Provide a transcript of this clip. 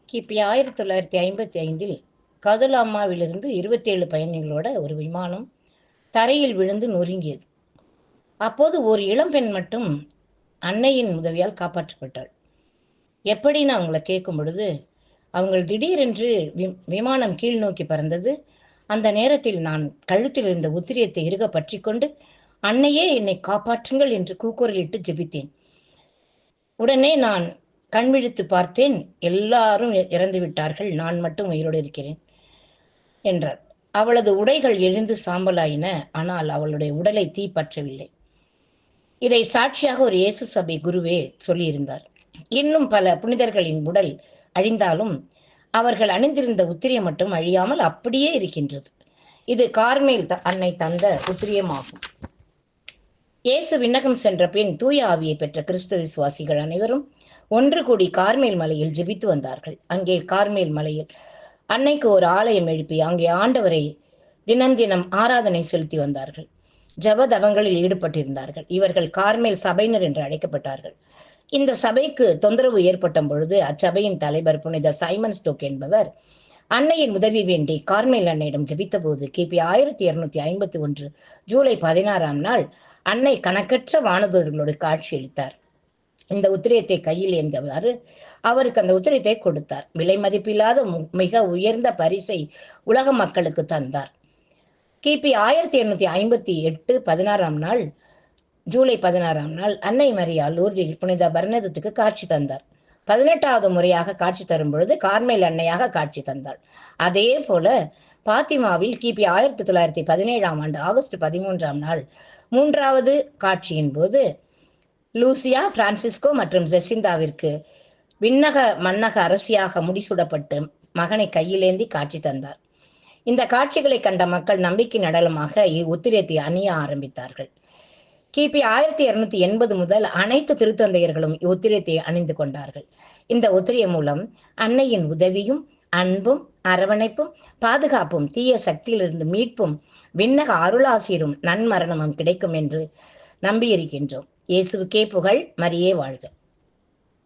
கிபி 1955 கதுலாமாவிலிருந்து 27 பயணிகளோட ஒரு விமானம் தரையில் விழுந்து நொறுங்கியது. அப்போது ஒரு இளம்பெண் மட்டும் அன்னையின் உதவியால் காப்பாற்றப்பட்டாள். எப்படின்னு அவங்கள கேட்கும் பொழுது, அவங்கள் திடீரென்று விமானம் கீழ் நோக்கி பறந்தது. அந்த நேரத்தில் நான் கழுத்தில் இருந்த உத்திரியத்தை இறுக பற்றி கொண்டு, அன்னையே என்னை காப்பாற்றுங்கள் என்று கூக்குரலிட்டு ஜெபித்தேன். உடனே நான் கண் விழித்து பார்த்தேன். எல்லாரும் இறந்து விட்டார்கள், நான் மட்டும் உயிரோடு இருக்கிறேன் என்றார். அவளது உடைகள் எழுந்து சாம்பலாயின, ஆனால் அவளுடைய உடலை தீ பற்றவில்லை. இதை சாட்சியாக ஒரு இயேசு சபை குருவே சொல்லியிருந்தார். இன்னும் பல புனிதர்களின் உடல் அழிந்தாலும் அவர்கள் அணிந்திருந்த உத்திரியம் மட்டும் அழியாமல் அப்படியே இருக்கின்றது. இது கார்மேல் அன்னை தந்த உத்திரியமாகும். இயேசு விண்ணகம் சென்ற பின் தூய ஆவியை பெற்ற கிறிஸ்தவ விசுவாசிகள் அனைவரும் ஒன்று கூடி கார்மேல் மலையில் ஜெபித்து வந்தார்கள். அங்கே கார்மேல் மலையில் அன்னைக்கு ஒரு ஆலயம் எழுப்பி அங்கே ஆண்டவரை தினம் தினம் ஆராதனை செலுத்தி வந்தார்கள். ஜப தவங்களில் ஈடுபட்டிருந்தார்கள். இவர்கள் கார்மேல் சபையினர் என்று அழைக்கப்பட்டார்கள். இந்த சபைக்கு தொந்தரவு ஏற்பட்ட பொழுது அச்சபையின் தலைவர் புனித சைமன் ஸ்டோக் என்பவர் அன்னையின் உதவி வேண்டி கார்மேல் அன்னையிடம் ஜெபித்த போது கிபி 1251 ஜூலை 16ஆம் நாள் அன்னை கணக்கற்ற வானதூதர்களோடு காட்சியளித்தார். இந்த உத்திரியத்தை கையில் ஏந்தவாறு அவருக்கு அந்த உத்திரியத்தை கொடுத்தார். விலை மதிப்பில்லாத மிக உயர்ந்த பரிசை உலக மக்களுக்கு தந்தார். கிபி 1858 16ஆம் நாள் ஜூலை 16ஆம் நாள் அன்னை மரியா லூர்தில் புனித பர்னதத்துக்கு காட்சி தந்தார். 18வது முறையாக காட்சி தரும் பொழுது கார்மேல் அன்னையாக காட்சி தந்தாள். அதே போல பாத்திமாவில் கிபி 1917ஆம் ஆண்டு ஆகஸ்ட் 13ஆம் நாள் 3வது காட்சியின் போது லூசியா, பிரான்சிஸ்கோ மற்றும் ஜெசிந்தாவிற்கு விண்ணக மன்னக அரசியாக முடிசூடப்பட்டு மகனை கையிலேந்தி காட்சி தந்தார். இந்த காட்சிகளை கண்ட மக்கள் நம்பிக்கை நடலமாக உத்திரியத்தை அணிய ஆரம்பித்தார்கள். கிபி 1280 முதல் அனைத்து திருத்தந்தையர்களும் உத்திரியத்தை அணிந்து கொண்டார்கள். இந்த உத்திரியம் மூலம் அன்னையின் உதவியும் அன்பும் அரவணைப்பும் பாதுகாப்பும் தீய சக்தியிலிருந்து மீட்பும் விண்ணக அருளாசிரும் நன்மரணமும் கிடைக்கும் என்று நம்பியிருக்கின்றோம். இயேசுவுக்கே புகழ், மரியே வாழ்க.